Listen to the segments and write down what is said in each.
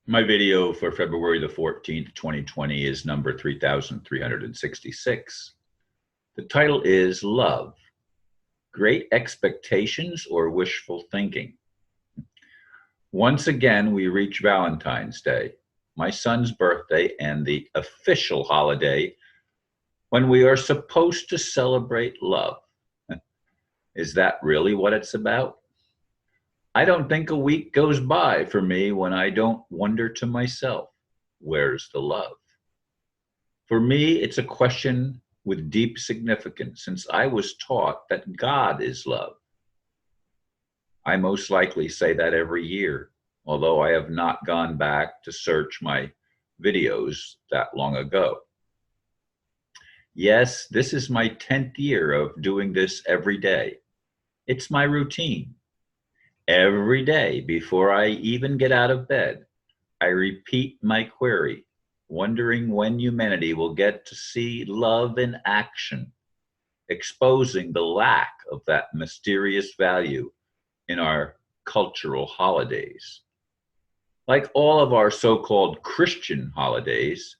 My video for February the 14th, 2020 is number 3366. The title is Love, Great Expectations or Wishful Thinking. Once again, we reach Valentine's Day, my son's birthday, and the official holiday when we are supposed to celebrate love. Is that really what it's about? I don't think a week goes by for me when I don't wonder to myself, where's the love? For me, it's a question with deep significance since I was taught that God is love. I most likely say that every year, although I have not gone back to search my videos that long ago. Yes, this is my 10th year of doing this every day. It's my routine. Every day before I even get out of bed, I repeat my query, wondering when humanity will get to see love in action, exposing the lack of that mysterious value in our cultural holidays. Like all of our so-called Christian holidays,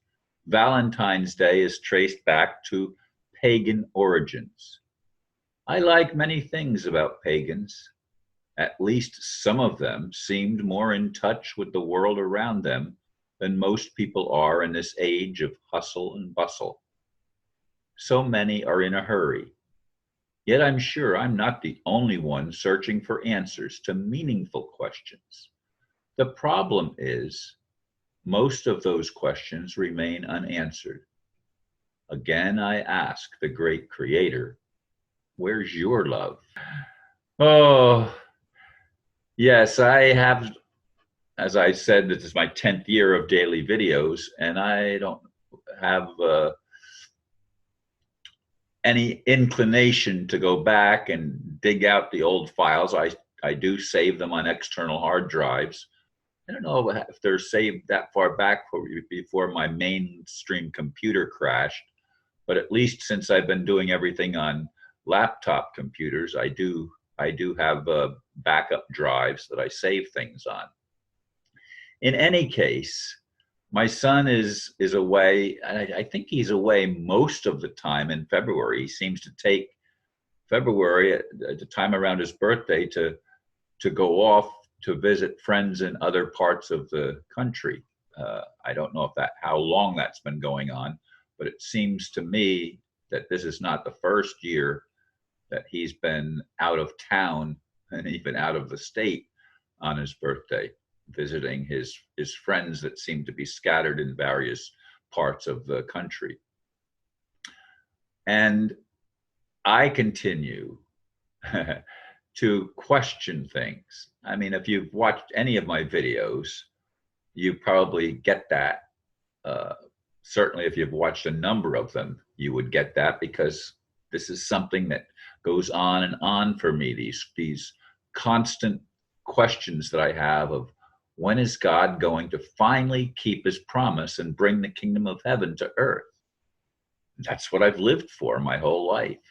Valentine's Day is traced back to pagan origins. I like many things about pagans. At least some of them seemed more in touch with the world around them than most people are in this age of hustle and bustle. So many are in a hurry. Yet I'm sure I'm not the only one searching for answers to meaningful questions. The problem is, most of those questions remain unanswered. Again, I ask the great creator, where's your love? Oh, yes, I have, as I said, this is my 10th year of daily videos, and I don't have any inclination to go back and dig out the old files. I do save them on external hard drives. I don't know if they're saved that far back before my mainstream computer crashed, but at least since I've been doing everything on laptop computers, I do have backup drives that I save things on. In any case, my son is away, and I think he's away most of the time in February. He seems to take February at the time around his birthday to go off to visit friends in other parts of the country. I don't know how long that's been going on, but it seems to me that this is not the first year that he's been out of town and even out of the state on his birthday, visiting his friends that seem to be scattered in various parts of the country. And I continue to question things. I mean, if you've watched any of my videos, you probably get that. Certainly, if you've watched a number of them, you would get that, because this is something that goes on and on for me, these constant questions that I have of, when is God going to finally keep his promise and bring the kingdom of heaven to earth? That's what I've lived for my whole life.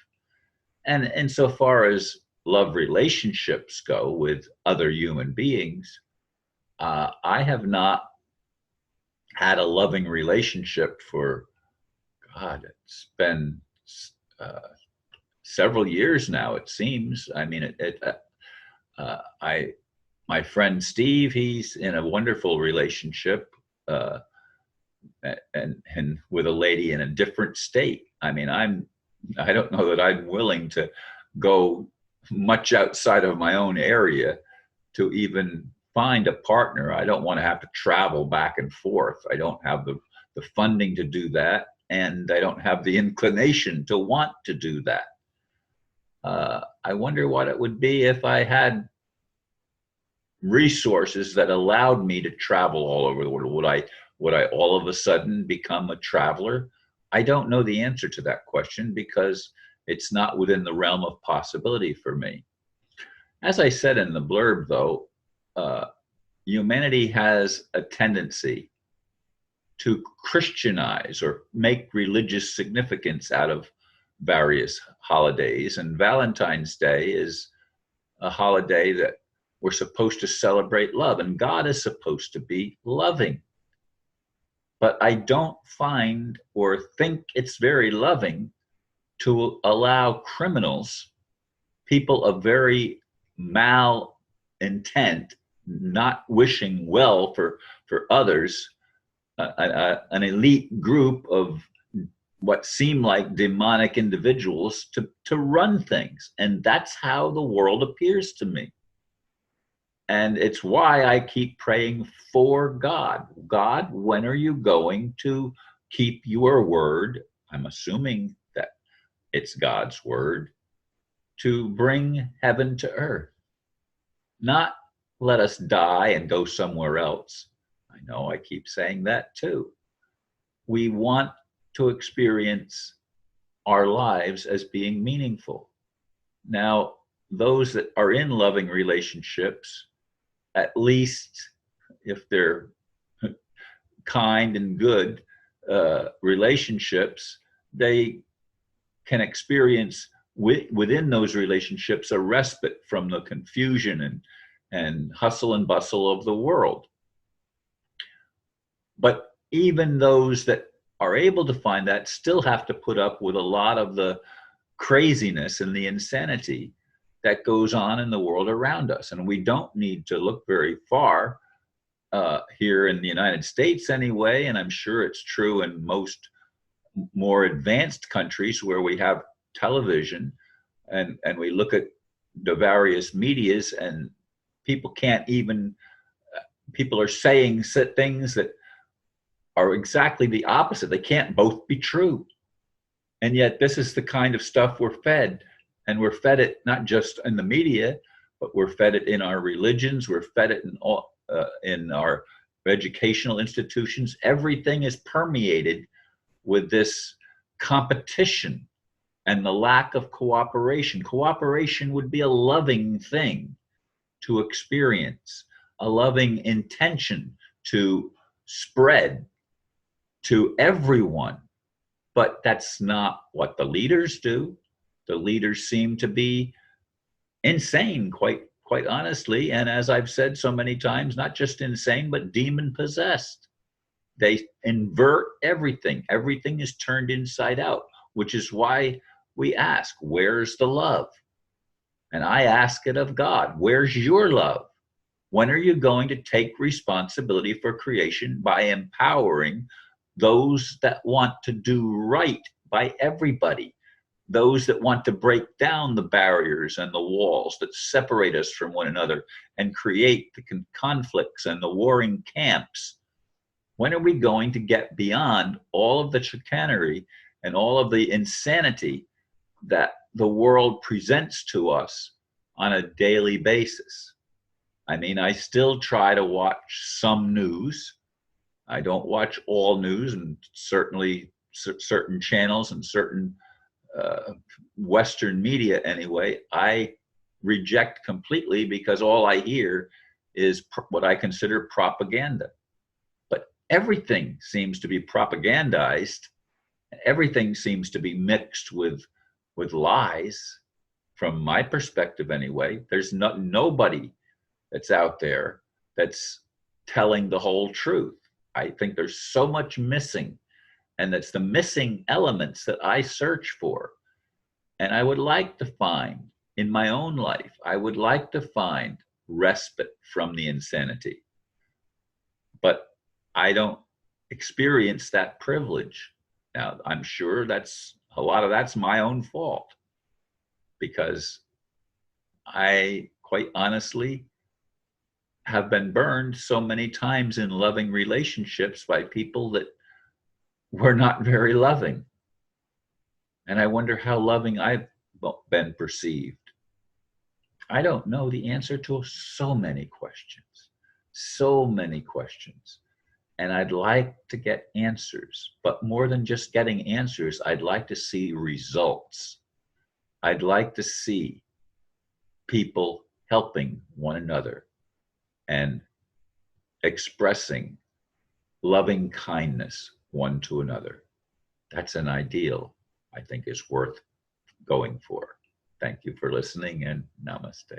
And insofar as love relationships go with other human beings, I have not had a loving relationship for, God, it's been several years now, it seems. I mean, my friend Steve, he's in a wonderful relationship, and with a lady in a different state. I mean, I don't know that I'm willing to go much outside of my own area to even find a partner. I don't want to have to travel back and forth. I don't have the funding to do that, and I don't have the inclination to want to do that. I wonder what it would be if I had resources that allowed me to travel all over the world. Would I all of a sudden become a traveler? I don't know the answer to that question, because it's not within the realm of possibility for me. As I said in the blurb, though, humanity has a tendency to Christianize or make religious significance out of various holidays, and Valentine's Day is a holiday that We're supposed to celebrate love, and God is supposed to be loving. But I don't find or think it's very loving to allow criminals, people of very mal intent, not wishing well for others, an elite group of what seem like demonic individuals to run things. And that's how the world appears to me. And it's why I keep praying for God. God, when are you going to keep your word? I'm assuming that it's God's word to bring heaven to earth, not let us die and go somewhere else. I know I keep saying that too. We want to experience our lives as being meaningful. Now, those that are in loving relationships, at least if they're kind and good relationships, they can experience within those relationships a respite from the confusion and hustle and bustle of the world. But even those that are able to find that still have to put up with a lot of the craziness and the insanity that goes on in the world around us. And we don't need to look very far here in the United States anyway, and I'm sure it's true in most more advanced countries where we have television and we look at the various medias, and people can't even, people are saying things that are exactly the opposite. They can't both be true. And yet this is the kind of stuff we're fed. And we're fed it not just in the media, but we're fed it in our religions. We're fed it in our educational institutions. Everything is permeated with this competition and the lack of cooperation. Cooperation would be a loving thing to experience, a loving intention to spread to everyone. But that's not what the leaders do. The leaders seem to be insane, quite honestly. And as I've said so many times, not just insane, but demon possessed. They invert everything. Everything is turned inside out, which is why we ask, where's the love? And I ask it of God, where's your love? When are you going to take responsibility for creation by empowering those that want to do right by everybody? Those that want to break down the barriers and the walls that separate us from one another and create the conflicts and the warring camps. When are we going to get beyond all of the chicanery and all of the insanity that the world presents to us on a daily basis? I mean, I still try to watch some news. I don't watch all news, and certainly certain channels and certain Western media anyway, I reject completely, because all I hear is what I consider propaganda. But everything seems to be propagandized. Everything seems to be mixed with lies, from my perspective anyway. There's nobody that's out there that's telling the whole truth. I think there's so much missing, and that's the missing elements that I search for. And I would like to find in my own life, I would like to find respite from the insanity. But I don't experience that privilege. Now, I'm sure that's a lot of that's my own fault, because I quite honestly have been burned so many times in loving relationships by people that were not very loving. And I wonder how loving I've been perceived. I don't know the answer to so many questions, so many questions. And I'd like to get answers, but more than just getting answers, I'd like to see results. I'd like to see people helping one another and expressing loving kindness one to another. That's an ideal I think is worth going for. Thank you for listening, and namaste.